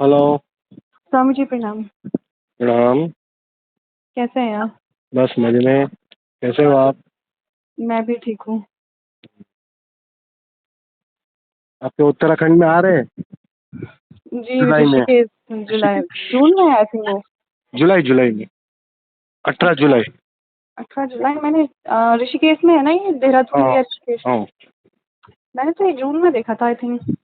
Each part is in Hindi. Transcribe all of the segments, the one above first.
हेलो। स्वामी जी प्रणाम। प्रणाम। कैसे हैं आप? बस मजे में। कैसे हो आप? मैं भी ठीक हूँ। आपके उत्तराखंड में आ रहे हैं जी, जुलाई में? ऋषिकेश। जुलाई जून में आई थिंक वो। जुलाई जुलाई में 18 जुलाई। 18 जुलाई मैंने ऋषिकेश में है ना, ये देहरादून हाँ या ऋषिकेश? हाँ। मैंने तो ये जून में देखा था आई थिंक।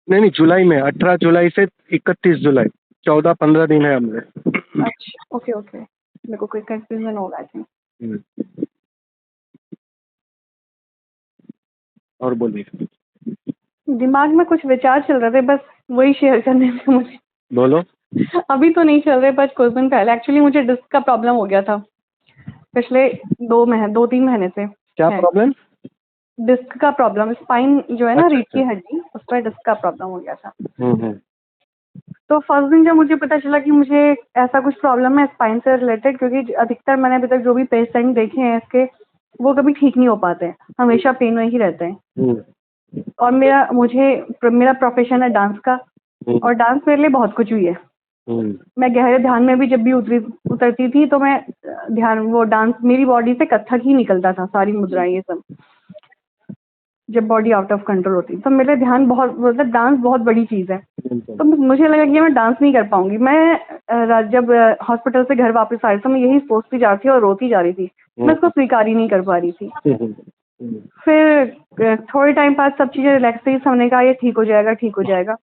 नहीं नहीं, जुलाई में 18 जुलाई से 31 जुलाई। 14-15 दिन है हमने। अच्छा, ओके ओके, मेरे को कोई कंफ्यूजन होगा आई थिंक। हम्म, और बोलिए। दिमाग में कुछ विचार चल रहे थे, बस वही शेयर करने में मुझे। बोलो। अभी तो नहीं चल रहे, बस कुछ दिन पहले एक्चुअली मुझे डिस्क का प्रॉब्लम हो गया था। पिछले 2-3 महीने से क्या है। प्रॉब्लम? डिस्क का प्रॉब्लम, स्पाइन जो है ना, अच्छा रीढ़ अच्छा। की हड्डी, उस पर डिस्क का प्रॉब्लम हो गया था। हम्म। तो फर्स्ट दिन जब मुझे पता चला कि मुझे ऐसा कुछ प्रॉब्लम है स्पाइन से रिलेटेड, क्योंकि अधिकतर मैंने अभी तक जो भी पेशेंट देखे हैं इसके, वो कभी ठीक नहीं हो पाते हैं, हमेशा पेन में ही रहते हैं। हम्म, और मेरा प्रोफेशन है डांस का, और डांस मेरे लिए बहुत कुछ हुई है। हम्म, मैं गहरे ध्यान में भी जब भी उतरती थी तो मैं वो डांस, मेरी बॉडी से कथक ही निकलता था, सारी मुद्राएं ये सब, जब बॉडी आउट ऑफ कंट्रोल होती। तो मेरे ध्यान बहुत, मतलब डांस बहुत बड़ी चीज़ है। तो मुझे लगा कि मैं डांस नहीं कर पाऊंगी। मैं जब हॉस्पिटल से घर वापस आई तो मैं यही सोचती जा रही थी और रोती जा रही थी। मैं इसको स्वीकार ही नहीं कर पा रही थी। फिर थोड़े टाइम बाद सब चीज़ें रिलैक्स होने का, ये ठीक हो जाएगा ठीक हो जाएगा।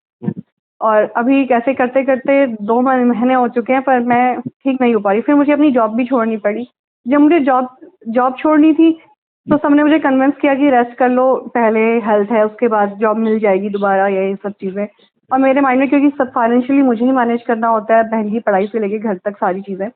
और अभी कैसे करते करते 2 महीने हो चुके हैं, पर मैं ठीक नहीं हो पा रही। फिर मुझे अपनी जॉब भी छोड़नी पड़ी। जब मुझे जॉब छोड़नी थी तो सबने मुझे कन्विंस किया कि रेस्ट कर लो, पहले हेल्थ है, उसके बाद जॉब मिल जाएगी दोबारा, ये सब चीज़ें। और मेरे माइंड में, क्योंकि सब फाइनेंशियली मुझे ही मैनेज करना होता है, बहन की पढ़ाई से लेके घर तक सारी चीज़ें,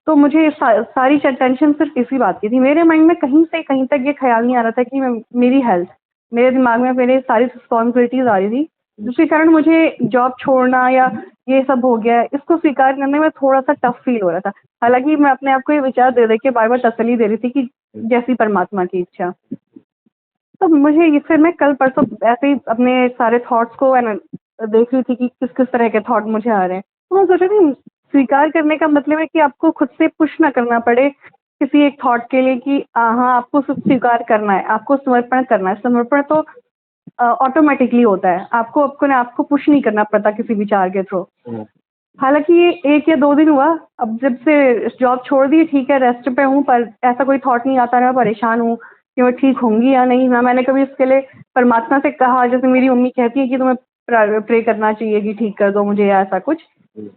तो मुझे सारी टेंशन सिर्फ इसी बात की थी। मेरे माइंड में कहीं से कहीं तक ये ख्याल नहीं आ रहा था कि मेरी हेल्थ, मेरे दिमाग में मेरे सारी रिस्पॉन्सिबिलिटीज आ रही थी, जिसके कारण मुझे जॉब छोड़ना या ये सब हो गया है, इसको स्वीकार करने में थोड़ा सा टफ फील हो रहा था। हालांकि मैं अपने आप को ये विचार दे के बार बार तसल्ली दे रही थी कि जैसी परमात्मा की इच्छा। तो मुझे ये, फिर मैं कल परसों ऐसे ही अपने सारे थॉट्स को देख रही थी कि किस किस तरह के थॉट मुझे आ रहे हैं। तो मैं सोच रही थी, स्वीकार करने का मतलब है कि आपको खुद से पुश ना करना पड़े किसी एक थॉट के लिए कि हाँ आपको सिर्फ स्वीकार करना है, आपको समर्पण करना है। समर्पण तो ऑटोमेटिकली होता है, आपको पुश नहीं करना पड़ता किसी विचार के थ्रू। हालांकि ये 1 या 2 दिन हुआ, अब जब से जॉब छोड़ दी, ठीक है रेस्ट पे हूँ, पर ऐसा कोई थॉट नहीं आता, मैं परेशान हूँ कि मैं ठीक होंगी या नहीं। ना मैंने कभी इसके लिए परमात्मा से कहा, जैसे मेरी मम्मी कहती है कि तुम्हें प्रे करना चाहिए कि ठीक कर दो मुझे या ऐसा कुछ,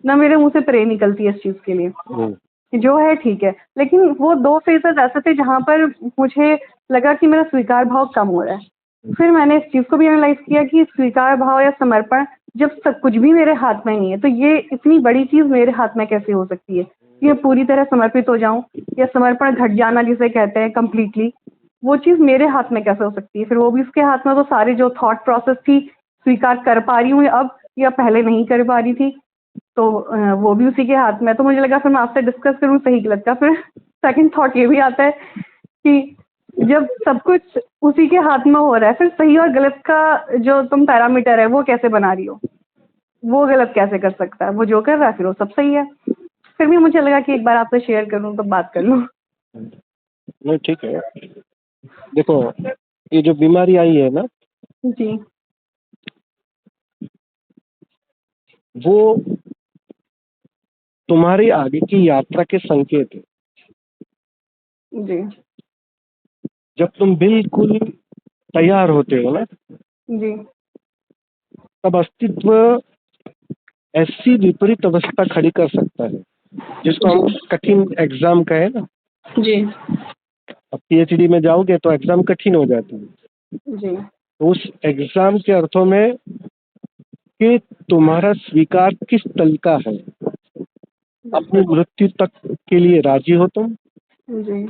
ना मेरे मुंह से प्रे निकलती है इस चीज़ के लिए। जो है ठीक है, लेकिन वो 2 फेजेस ऐसे थे जहाँ पर मुझे लगा कि मेरा स्वीकार भाव कम हो रहा है। फिर मैंने इस चीज़ को भी एनालाइज किया कि स्वीकार भाव या समर्पण, जब सब कुछ भी मेरे हाथ में नहीं है, तो ये इतनी बड़ी चीज़ मेरे हाथ में कैसे हो सकती है कि मैं पूरी तरह समर्पित हो जाऊं, या समर्पण घट जाना जिसे कहते हैं कंप्लीटली, वो चीज़ मेरे हाथ में कैसे हो सकती है? फिर वो भी उसके हाथ में। तो सारी जो थॉट प्रोसेस थी, स्वीकार कर पा रही हूँ अब या पहले नहीं कर पा रही थी, तो वो भी उसी के हाथ में। तो मुझे लगा फिर मैं आपसे डिस्कस करूँ सही गलत का। फिर सेकंड थॉट ये भी आता है कि जब सब कुछ उसी के हाथ में हो रहा है, फिर सही और गलत का जो तुम पैरामीटर है वो कैसे बना रही हो? वो गलत कैसे कर सकता है? वो जो कर रहा है फिर वो सब सही है। फिर भी मुझे लगा कि एक बार आपसे शेयर करूँ तो बात कर लूँ। नहीं ठीक है। देखो, ये जो बीमारी आई है ना, जी वो तुम्हारी आगे की यात्रा के संकेत है। जी जब तुम बिल्कुल तैयार होते हो ना, जी तब अस्तित्व ऐसी विपरीत अवस्था खड़ी कर सकता है जिसको हम कठिन एग्जाम कहे ना। जी अब पीएचडी में जाओगे तो एग्जाम कठिन हो जाती है। जी तो उस एग्जाम के अर्थों में कि तुम्हारा स्वीकार किस तल का है। अपनी मृत्यु तक के लिए राजी हो तुम, जी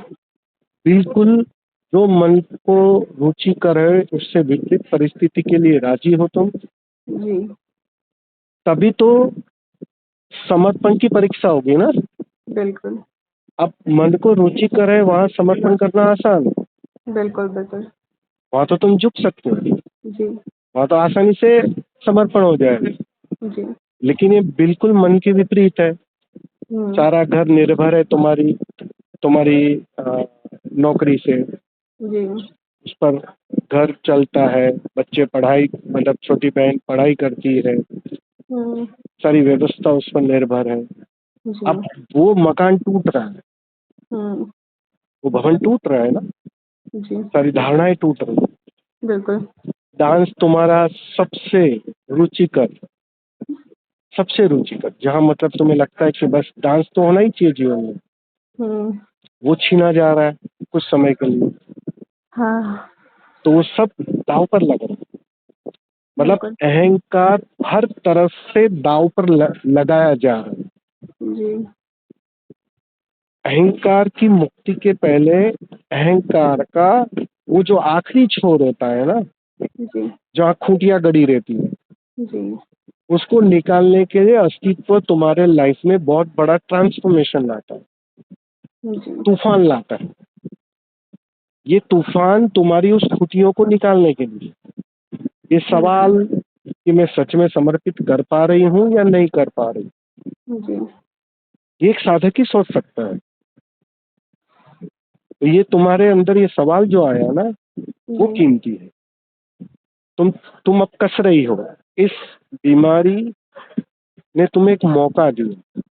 बिल्कुल जो मन को रुचिकर है उससे विपरीत परिस्थिति के लिए राजी हो तुम, जी तभी तो समर्पण की परीक्षा होगी ना। बिल्कुल अब मन को रुचिकर है वहाँ समर्पण करना आसान है। बिल्कुल बिल्कुल। वहाँ तो तुम झुक सकते हो, जी वहाँ तो आसानी से समर्पण हो जाएगा। जी। लेकिन ये बिल्कुल मन के विपरीत है। सारा घर निर्भर है तुम्हारी तुम्हारी नौकरी से, जी। उस पर घर चलता है, बच्चे पढ़ाई मतलब छोटी बहन पढ़ाई करती है, सारी व्यवस्था उस पर निर्भर है। जी। अब वो मकान टूट रहा है, वो भवन टूट रहा है ना, जी। सारी धारणाएं टूट रही है। बिल्कुल। डांस तुम्हारा रुचिकर सबसे रुचिकर, जहाँ मतलब तुम्हें लगता है कि बस डांस तो होना ही चाहिए जीवन में, वो छीना जा रहा है कुछ समय के लिए। हाँ। तो वो सब दाव पर लग रहा है, मतलब बिल्कुल। अहंकार हर तरफ से दाव पर लगाया जा रहा है। जी। अहंकार की मुक्ति के पहले अहंकार का वो जो आखिरी छोर होता है ना, जी। जहाँ खूंटियां गड़ी रहती है, जी। उसको निकालने के लिए अस्तित्व तुम्हारे लाइफ में बहुत बड़ा ट्रांसफॉर्मेशन लाता है, जी। तूफान लाता है। ये तूफान तुम्हारी उस खुटियों को निकालने के लिए। ये सवाल कि मैं सच में समर्पित कर पा रही हूँ या नहीं कर पा रही, जी। ये एक साधक ही सोच सकता है। तो ये तुम्हारे अंदर ये सवाल जो आया ना, वो कीमती है। तुम अब कस रही हो। इस बीमारी ने तुम्हें एक मौका दिया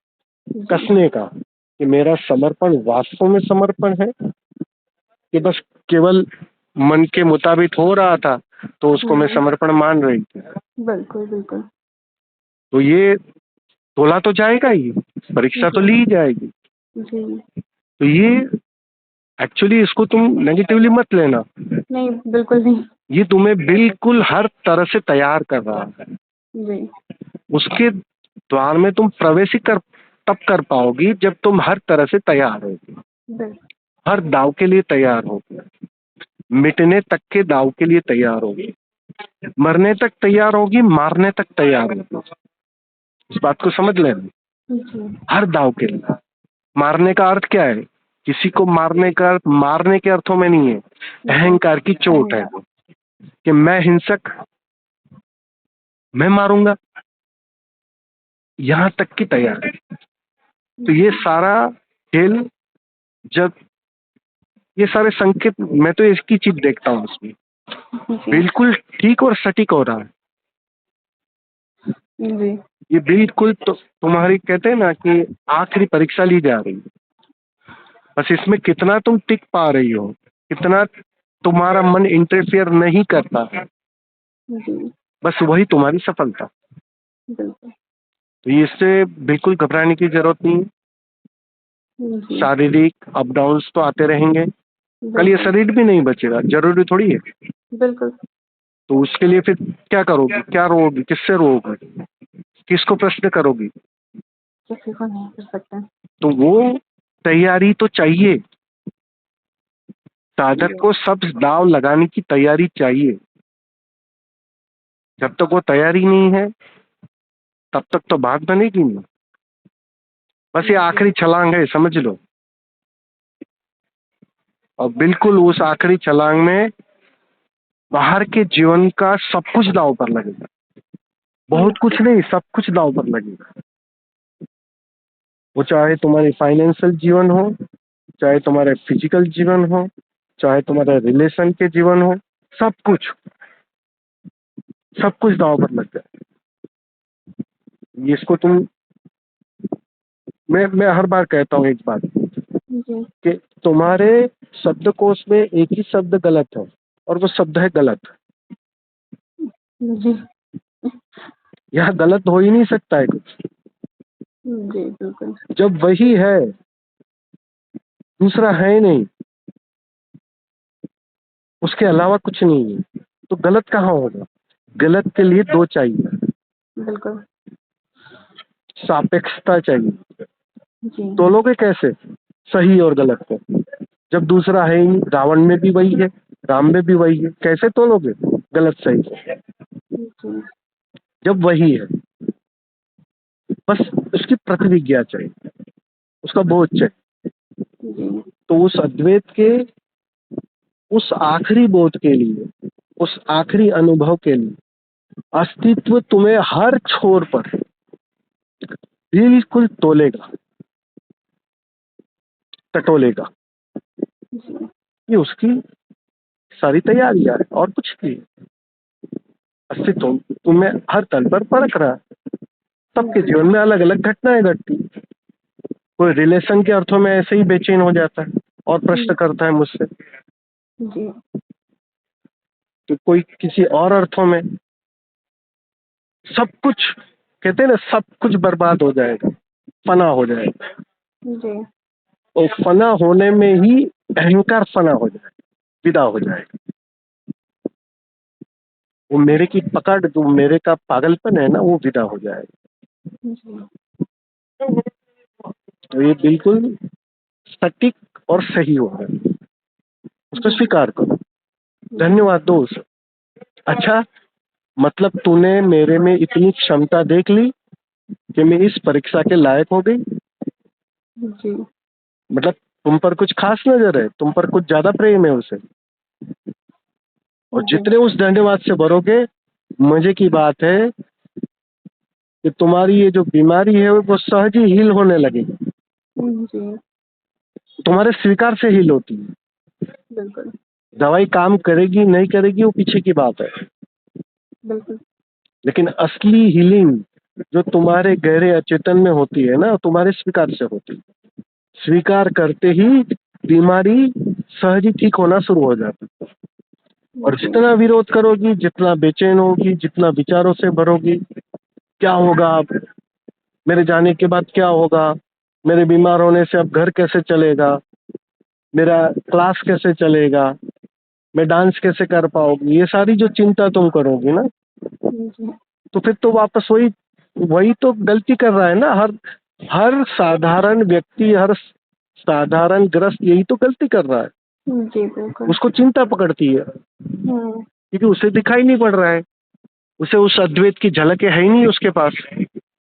कसने का, कि मेरा समर्पण वास्तव में समर्पण है कि बस केवल मन के मुताबिक हो रहा था तो उसको मैं समर्पण मान रही थी। बिल्कुल। बिल्कुल। तो ये तोला तो जाएगा ही, परीक्षा तो ली जाएगी। जी। तो ये एक्चुअली इसको तुम नेगेटिवली मत लेना, नहीं, बिल्कुल नहीं। ये तुम्हें बिल्कुल हर तरह से तैयार कर रहा है। जी। उसके द्वार में तुम प्रवेश ही तब कर पाओगी जब तुम हर तरह से तैयार होगी, हर दाव के लिए तैयार होगी, मिटने तक के दाव के लिए तैयार होगी, मरने तक तैयार होगी, मारने तक तैयार होगी। इस बात को समझ लेना, हर दाव के लिए। मारने का अर्थ क्या है? किसी को मारने का अर्थ मारने के अर्थों में नहीं है, अहंकार की चोट है कि मैं हिंसक, मैं मारूंगा, यहां तक की तैयारी। तो ये सारा खेल, जब ये सारे संकेत, मैं तो इसकी चीज देखता हूँ उसमें बिल्कुल ठीक और सटीक हो रहा है। जी। ये बिल्कुल तो तुम्हारी कहते हैं ना कि आखिरी परीक्षा ली जा रही है। बस इसमें कितना तुम टिक पा रही हो, कितना तुम्हारा मन इंटरफियर नहीं करता, बस वही तुम्हारी सफलता। तो इससे बिल्कुल घबराने की जरूरत नहीं है। शारीरिक अप डाउन्स तो आते रहेंगे, कल ये शरीर भी नहीं बचेगा, जरूरी थोड़ी है। बिल्कुल। तो उसके लिए फिर क्या करोगी, क्या रोगी, किससे रोगी, किसको प्रश्न करोगी? किसी को नहीं कर सकते। तो वो तैयारी तो चाहिए, साधक को सब दाव लगाने की तैयारी चाहिए। जब तक वो तैयारी नहीं है तब तक तो बात बनेगी नहीं। बस ये आखिरी छलांग है, समझ लो। और बिल्कुल उस आखिरी छलांग में बाहर के जीवन का सब कुछ दाव पर लगेगा, बहुत कुछ नहीं, सब कुछ दाव पर लगेगा। वो चाहे तुम्हारी फाइनेंशियल जीवन हो, चाहे तुम्हारे फिजिकल जीवन हो, चाहे तुम्हारे रिलेशन के जीवन हो, सब कुछ दाव पर लग जाए। इसको तुम, मैं हर बार कहता हूँ एक बात कि तुम्हारे शब्दकोश में एक ही शब्द गलत है और वो शब्द है गलत। जी। यहाँ गलत हो ही नहीं सकता है कुछ। जी बिल्कुल। जब वही है, दूसरा है नहीं, उसके अलावा कुछ नहीं है, तो गलत कहाँ होगा? गलत के लिए दो चाहिए, बिल्कुल। सापेक्षता चाहिए। जी। तोलोगे कैसे सही और गलत को, जब दूसरा है ही नहीं? रावण में भी वही है, राम में भी वही है, कैसे तोलोगे गलत सही को? जब वही है, बस उसकी प्रतिविज्ञा चाहिए, उसका बोध चाहिए। तो उस अद्वैत के उस आखिरी बोध के लिए, उस आखिरी अनुभव के लिए अस्तित्व तुम्हें हर छोर पर बिल्कुल तोलेगा, टटोलेगा। जी, ये उसकी सारी तैयारियां है और कुछ नहीं। अस्तित्व तुम्हें हर तल पर परख रहा है। सबके जीवन में अलग अलग घटनाएं घटती। कोई रिलेशन के अर्थों में ऐसे ही बेचैन हो जाता है और प्रश्न करता है मुझसे, जी, तो कोई किसी और अर्थों में। सब कुछ कहते हैं ना, सब कुछ बर्बाद हो जाएगा, फना हो जाएगा। जी, और फना होने में ही अहंकार फना हो जाएगा, विदा हो जाएगा। वो मेरे की पकड़, जो मेरे का पागलपन है ना, वो विदा हो जाएगा। जी, तो ये बिल्कुल सटीक और सही होगा, उसको स्वीकार करो, धन्यवाद दो उसे। अच्छा, मतलब तूने मेरे में इतनी क्षमता देख ली कि मैं इस परीक्षा के लायक हो गई। जी, मतलब तुम पर कुछ खास नजर है, तुम पर कुछ ज्यादा प्रेम है उसे। और जी, जितने उस धन्यवाद से भरोगे, मजे की बात है कि तुम्हारी ये जो बीमारी है वो सहज ही हील होने लगेगी। जी, तुम्हारे स्वीकार से हील होती है। बिल्कुल, दवाई काम करेगी नहीं करेगी वो पीछे की बात है, बिल्कुल, लेकिन असली हीलिंग जो तुम्हारे गहरे अचेतन में होती है ना, तुम्हारे स्वीकार से होती है। स्वीकार करते ही बीमारी सहज ही ठीक होना शुरू हो जाती है। और जी, जितना विरोध करोगी, जितना बेचैन होगी, जितना विचारों से भरोगी, क्या होगा अब, मेरे जाने के बाद क्या होगा, मेरे बीमार होने से अब घर कैसे चलेगा, मेरा क्लास कैसे चलेगा, मैं डांस कैसे कर पाऊंगी, ये सारी जो चिंता तुम करोगी ना, जी, तो फिर तो वापस वही वही तो गलती कर रहा है ना। हर हर साधारण व्यक्ति, हर साधारण ग्रस्त यही तो गलती कर रहा है। जी, बिल्कुल, उसको चिंता पकड़ती है हुँ, क्योंकि उसे दिखाई नहीं पड़ रहा है, उसे उस अद्वैत की झलक है ही नहीं उसके पास।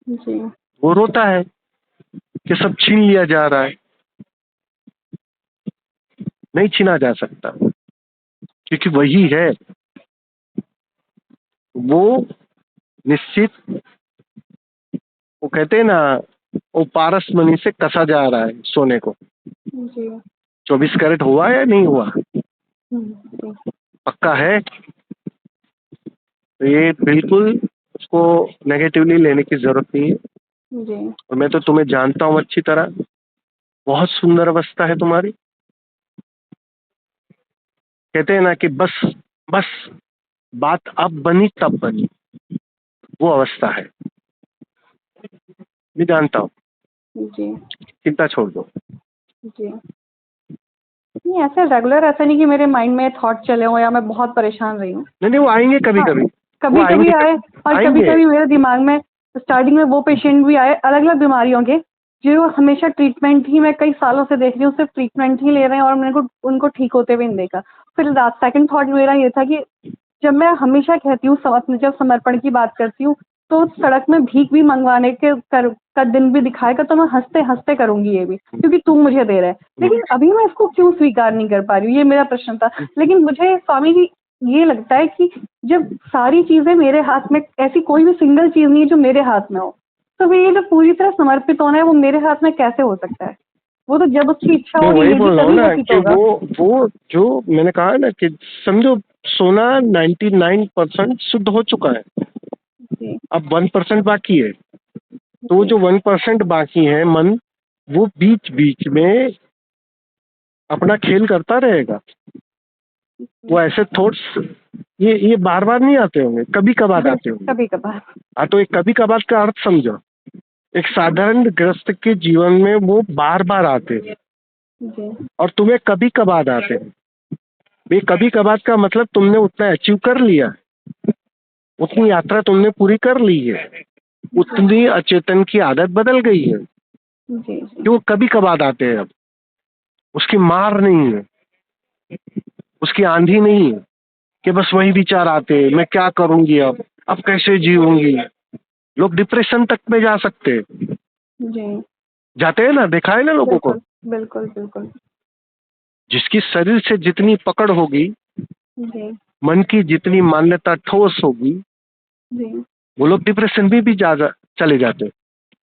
जी, वो रोता है कि सब छीन लिया जा रहा है। नहीं छीना जा सकता, क्योंकि वही है, वो निश्चित। वो कहते हैं ना, वो पारस मणि से कसा जा रहा है सोने को। जी, 24 कैरेट हुआ या नहीं हुआ, जी, पक्का है। तो ये बिल्कुल उसको नेगेटिवली लेने की जरूरत नहीं है। जी, और मैं तो तुम्हें जानता हूँ अच्छी तरह, बहुत सुंदर अवस्था है तुम्हारी। कहते हैं ना कि बस बस बात अब बनी तब बनी, वो अवस्था है। मैं जानता हूँ, जी, चिंता छोड़ दो। जी। नहीं, ऐसे रेगुलर ऐसा नहीं कि मेरे माइंड में थॉट चले हों या मैं बहुत परेशान रही हूँ। नहीं नहीं, वो आएंगे कभी हाँ, कभी, वो कभी-कभी आएंगे, आए और आएंगे। कभी-कभी मेरे दिमाग में स्टार्टिंग में वो पेशेंट भी आए अलग-अलग बीमारियों के, जो हमेशा ट्रीटमेंट ही मैं कई सालों से देख रही हूँ, सिर्फ़ ट्रीटमेंट ही ले रहे हैं और मेरे को उनको ठीक होते हुए नहीं देखा। फिर सेकंड थॉट मेरा ये था कि जब मैं हमेशा कहती हूँ जब समर्पण की बात करती हूँ, तो सड़क में भीख भी मंगवाने के का दिन भी दिखाएगा तो मैं हँसते-हँसते करूँगी ये भी, क्योंकि तू मुझे दे रहा है। लेकिन अभी मैं इसको क्यों स्वीकार नहीं कर पा रही हूँ, ये मेरा प्रश्न था। लेकिन मुझे स्वामी जी ये लगता है कि जब सारी चीज़ें मेरे हाथ में, ऐसी कोई भी सिंगल चीज़ नहीं है जो मेरे हाथ में हो, तो फिर ये जो पूरी तरह समर्पित होना है वो मेरे हाथ में कैसे हो सकता है? वो तो जब उसकी इच्छा मैं होगी वही मेरी बोल रहा हूँ तभी वो ना ठीक कि होगा। वो जो मैंने कहा ना कि समझो, सोना 99% शुद्ध हो चुका है, जी, अब 1% बाकी है। तो वो जी, जो 1% बाकी है मन, वो बीच बीच में अपना खेल करता रहेगा। वो ऐसे थॉट्स ये बार बार नहीं आते होंगे, कभी कभार आते होंगे। कभी-कभार। हाँ, तो एक कभी कभार का अर्थ समझो। एक साधारण ग्रस्त के जीवन में वो बार बार आते हैं जी, और तुम्हें कभी कभार आते हैं। ये कभी कभार का मतलब तुमने उतना अचीव कर लिया, उतनी यात्रा तुमने पूरी कर ली है, उतनी अचेतन की आदत बदल गई है जी, जी, कि वो कभी कभार आते हैं। अब उसकी मार नहीं है, उसकी आंधी नहीं है कि बस वही विचार आते हैं, मैं क्या करूंगी, अब कैसे जीऊंगी। लोग डिप्रेशन तक में जा सकते हैं, जी, जाते हैं ना, देखा है ना लोगों को। बिल्कुल, बिल्कुल, बिल्कुल। जिसकी शरीर से जितनी पकड़ होगी, जी, मन की जितनी मान्यता ठोस होगी, जी, वो लोग डिप्रेशन में भी ज्यादा चले जाते हैं,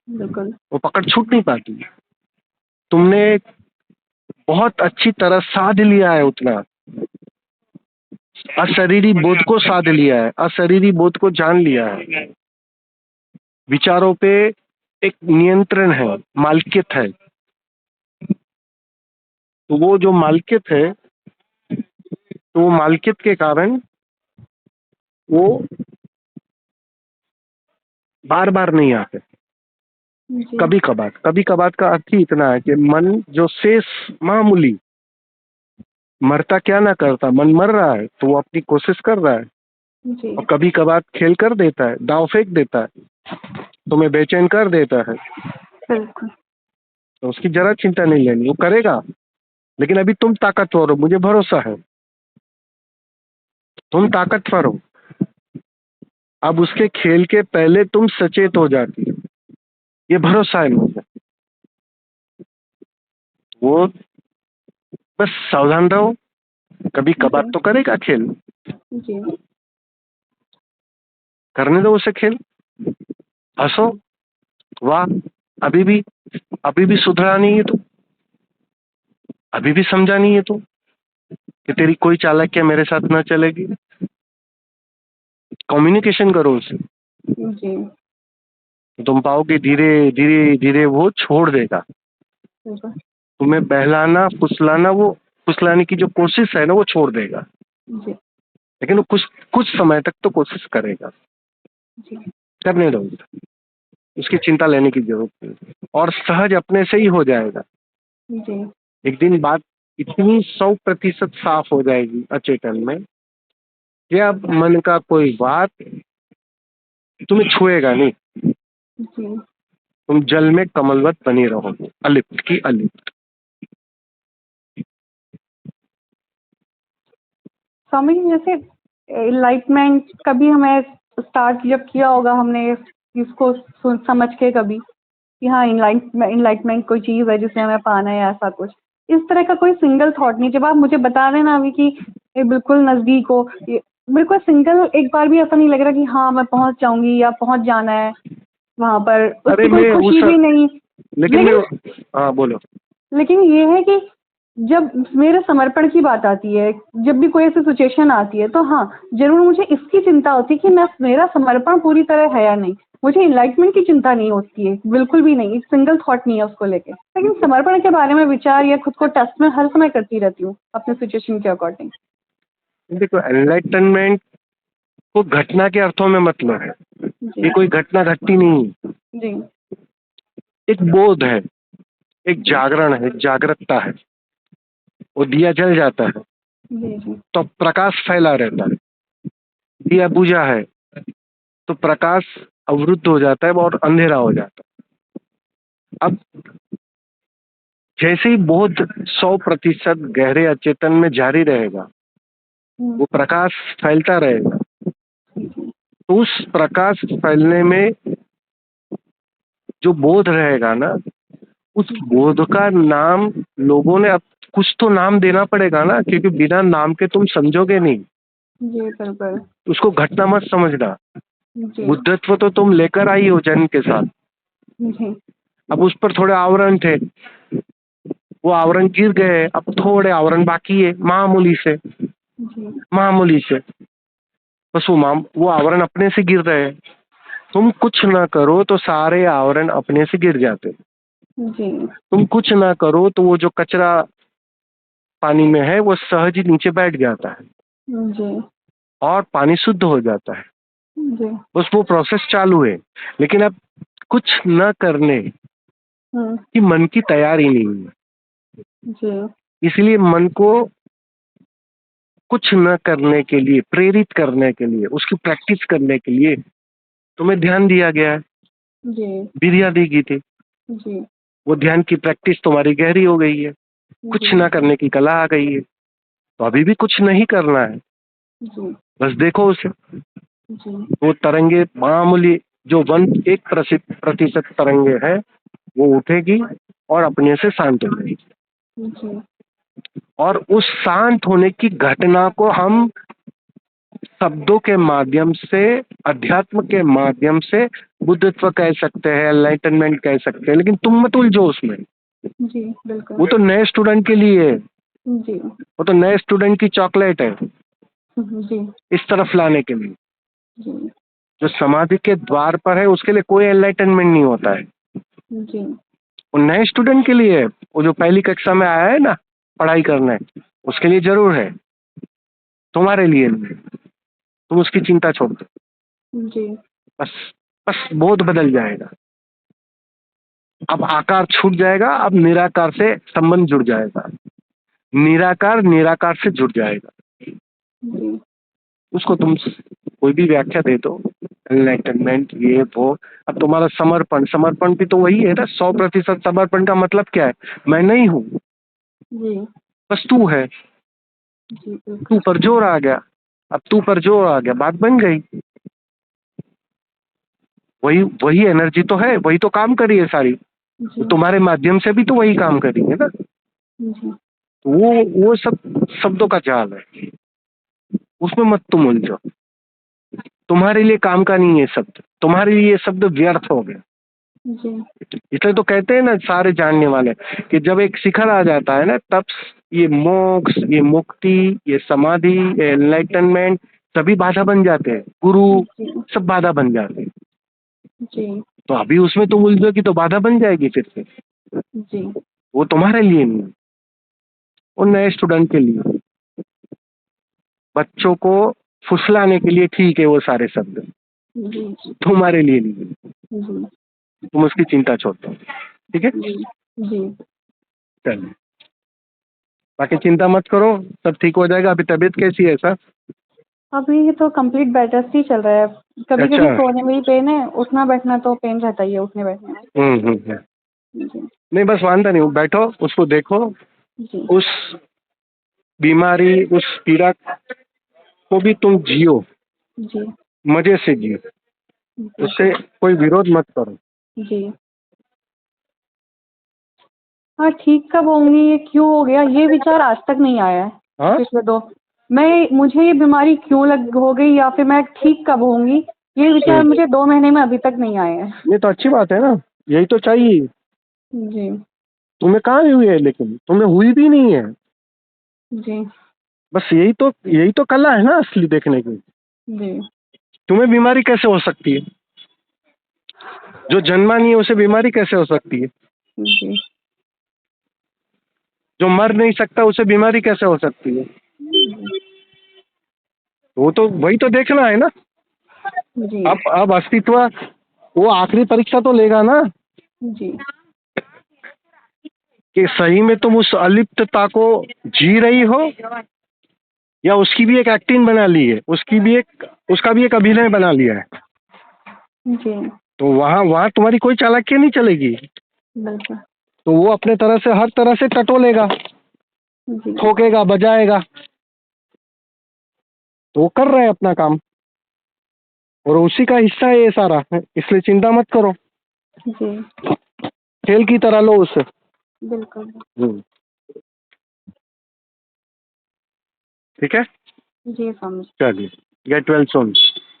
बिल्कुल। वो पकड़ छूट नहीं पाती। तुमने बहुत अच्छी तरह साध लिया है उतना, अशरीरी बोध को साध लिया है, अशरीरी बोध को जान लिया है, विचारों पे एक नियंत्रण है, मालिकियत है। तो वो जो मालिकियत है, तो वो मालिकियत के कारण वो बार बार नहीं आते, जी, कभी कभार का अर्थ ही इतना है कि मन जो शेष मामूली मरता क्या ना करता, मन मर रहा है तो वो अपनी कोशिश कर रहा है, जी, और कभी कभार खेल कर देता है, दाव फेंक देता है, तुम्हें बेचैन कर देता है, बिल्कुल। तो उसकी जरा चिंता नहीं लेनी, वो करेगा। लेकिन अभी तुम ताकतवर हो, मुझे भरोसा है, तुम ताकतवर हो। अब उसके खेल के पहले तुम सचेत हो जाती हो, ये भरोसा है मुझे। वो बस सावधान रहो, कभी कभार जी, तो करेगा खेल, जी, करने दो उसे खेल, हंसो, वाह, अभी भी अभी भी सुधरा नहीं है तो, अभी भी समझा नहीं है तो कि तेरी कोई चालाकियां मेरे साथ ना चलेगी। कम्युनिकेशन करो उससे, जी, तुम पाओगे धीरे धीरे धीरे वो छोड़ देगा। बिल्कुल। तुम्हें बहलाना फुसलाना, वो फुसलाने की जो कोशिश है ना, वो छोड़ देगा। जी, लेकिन वो कुछ कुछ समय तक तो कोशिश करेगा, जी, करने दो, उसकी चिंता लेने की जरूरत नहीं, और सहज अपने से ही हो जाएगा। जी, एक दिन बात इतनी 100% साफ हो जाएगी अचेतन में कि अब मन का कोई बात तुम्हें छुएगा नहीं, जी। तुम जल में कमलवत बनी रहोगे, अलिप्त की अलिप्त। स्वामी जी, जैसे एनलाइटमेंट कभी हमें स्टार्ट जब किया होगा हमने इसको समझ के कभी कि हाँ इनलाइटमेंट कोई चीज़ है जिसे हमें पाना है या ऐसा कुछ, इस तरह का कोई सिंगल थॉट नहीं। जब आप मुझे बता रहे हैं ना अभी कि ये बिल्कुल नज़दीक हो, ये मेरे को सिंगल एक बार भी ऐसा नहीं लग रहा कि हाँ मैं पहुंच जाऊंगी या पहुंच जाना है वहां पर, अरे उसकी कोई मैं खुशी उस, भी नहीं। लेकिन मैं, लेकिन हाँ बोलो। लेकिन ये है कि जब मेरे समर्पण की बात आती है, जब भी कोई ऐसी सिचुएशन आती है, तो हाँ, ज़रूर मुझे इसकी चिंता होती है कि मैं मेरा समर्पण पूरी तरह है या नहीं। मुझे एनलाइटमेंट की चिंता नहीं होती है, बिल्कुल भी नहीं, एक सिंगल थॉट नहीं है उसको लेके। लेकिन समर्पण के बारे में विचार या खुद को टेस्ट में हर समय करती रहती हूँ, अपने सिचुएशन के अकॉर्डिंग। देखो, एनलाइटनमेंट को घटना के अर्थों में मतलब है, जी, ये कोई घटना घटती नहीं, जी, एक बोध है, एक जी, जागरण है, जागृतता है। वो दिया जल जाता है जी, जी, तो प्रकाश फैला रहता है, दिया बुझा है तो प्रकाश अवरुद्ध हो जाता है और अंधेरा हो जाता है। अब जैसे ही बोध 100% गहरे अचेतन में जारी रहेगा, हुँ, वो प्रकाश फैलता रहेगा, जी, तो उस प्रकाश फैलने में जो बोध रहेगा ना, उस बोध का नाम लोगों ने, अब कुछ तो नाम देना पड़ेगा ना, क्योंकि बिना नाम के तुम समझोगे नहीं। जी, बिल्कुल। उसको घटना मत समझना, जी, बुद्धत्व तो तुम लेकर आई हो जन्म के साथ। जी, अब उस पर थोड़े आवरण थे, वो आवरण गिर गए, अब थोड़े आवरण बाकी है, मामूली से, जी, मामूली से। बस वो आवरण अपने से गिर रहे हैं, तुम कुछ ना करो तो सारे आवरण अपने से गिर जाते। जी, तुम कुछ ना करो तो वो जो कचरा पानी में है वो सहज ही नीचे बैठ जाता है जी, और पानी शुद्ध हो जाता है। जी, बस वो प्रोसेस चालू है, लेकिन अब कुछ न करने हुँ, की मन की तैयारी नहीं है, जी, इसलिए मन को कुछ न करने के लिए, प्रेरित करने के लिए, उसकी प्रैक्टिस करने के लिए तुम्हें ध्यान दिया गया है, जी, विधियां दी गई थी। जी, वो ध्यान की प्रैक्टिस तुम्हारी गहरी हो गई है, कुछ जी, ना करने की कला आ गई है, तो अभी भी कुछ नहीं करना है, जी, बस देखो उसे। जी, वो तरंगे मामूली, जो 1% तरंगे है, वो उठेगी और अपने से शांत हो जाएगी, जी, और उस शांत होने की घटना को हम शब्दों के माध्यम से, अध्यात्म के माध्यम से बुद्धत्व कह सकते हैं, एनलाइटनमेंट कह सकते हैं, लेकिन तुम मत उलझो उसमें। जी बिल्कुल। वो तो नए स्टूडेंट के लिए है, जी वो तो नए स्टूडेंट की चॉकलेट है जी इस तरफ लाने के लिए। जी जो समाधि के द्वार पर है उसके लिए कोई एनलाइटनमेंट नहीं होता है, जी वो नए स्टूडेंट के लिए है। वो जो पहली कक्षा में आया है ना पढ़ाई करने, उसके लिए जरूर है, तुम्हारे लिए नहीं। तुम उसकी चिंता छोड़ दो, जी बस बस बोध बदल जाएगा। अब आकार छूट जाएगा, अब निराकार से संबंध जुड़ जाएगा, निराकार निराकार से जुड़ जाएगा। जी उसको तुम कोई भी व्याख्या दे दो, एनलाइटनमेंट ये वो। अब तुम्हारा समर्पण, समर्पण भी तो वही है ना। 100% समर्पण का मतलब क्या है? मैं नहीं हूँ, जी बस तू है। जी बिल्कुल। तू पर जोर आ गया, अब तू पर जोर आ गया, बात बन गई। वही वही एनर्जी तो है, वही तो काम करी है सारी, तो जी तुम्हारे माध्यम से भी तो वही काम करी है ना। जी वो सब शब्दों का जाल है, उसमें मत तुम उलझो। तुम्हारे लिए काम का नहीं है शब्द, तुम्हारे लिए ये शब्द व्यर्थ हो गया। जी इसलिए तो कहते हैं ना सारे जानने वाले कि जब एक शिखर आ जाता है ना, तब ये मोक्ष, ये मुक्ति, ये समाधि, ये एनलाइटनमेंट सभी बाधा बन जाते हैं। गुरु जी सब बाधा बन जाते हैं। जी तो अभी उसमें तुम उलझोगी तो बाधा बन जाएगी फिर से। जी वो तुम्हारे लिए नहीं है, वो नए स्टूडेंट के लिए, बच्चों को फुसलाने के लिए ठीक है वो सारे शब्द, जी तुम्हारे लिए नहीं है। जी तुम उसकी चिंता छोड़ दो, ठीक है। जी जी चलिए, बाकी चिंता मत करो, सब ठीक हो जाएगा। अभी तबीयत कैसी है सर? अभी तो कंप्लीट बेड रेस्ट ही चल रहा है। कभी कभी अच्छा। सोने में ही पेन है, उठना बैठना तो पेन रहता ही है उठने बैठने में। हम्म। जी नहीं बस वांदा नहीं, बैठो, उसको देखो, जी उस बीमारी, उस पीड़ा को भी तुम जियो, जी मजे से जियो, जी उससे कोई विरोध मत करो। जी। हाँ, ठीक कब होंगी, ये क्यों हो गया, ये विचार आज तक नहीं आया है। हाँ, पिछले दो मुझे ये बीमारी क्यों लग हो गई या फिर मैं ठीक कब होंगी, ये विचार मुझे 2 महीने में अभी तक नहीं आए हैं। ये तो अच्छी बात है ना, यही तो चाहिए। जी तुम्हें कहाँ हुई है, लेकिन तुम्हें हुई भी नहीं है। जी बस यही तो कला है ना असली देखने की। जी तुम्हें बीमारी कैसे हो सकती है? जो जन्मा नहीं है उसे बीमारी कैसे हो सकती है? जी जो मर नहीं सकता उसे बीमारी कैसे हो सकती है? वो तो वही तो देखना है ना। जी अब अस्तित्व वो आखिरी परीक्षा तो लेगा ना, जी कि सही में तुम उस अलिप्तता को जी रही हो, या उसकी भी एक एक्टिंग बना ली है, उसका भी एक अभिनय बना लिया है। जी तो वहाँ वहाँ तुम्हारी कोई चालाकी नहीं चलेगी। बिल्कुल। तो वो अपने तरह से हर तरह से टटोलेगा, जी ठोकेगा, बजाएगा। तो वो कर रहे हैं अपना काम, और उसी का हिस्सा है ये सारा, इसलिए चिंता मत करो। जी खेल की तरह लो उसे। बिल्कुल। ठीक है, जी समझ। चलिए, गेट वेल सून।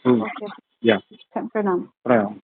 ओके। या प्रणाम। प्रणाम।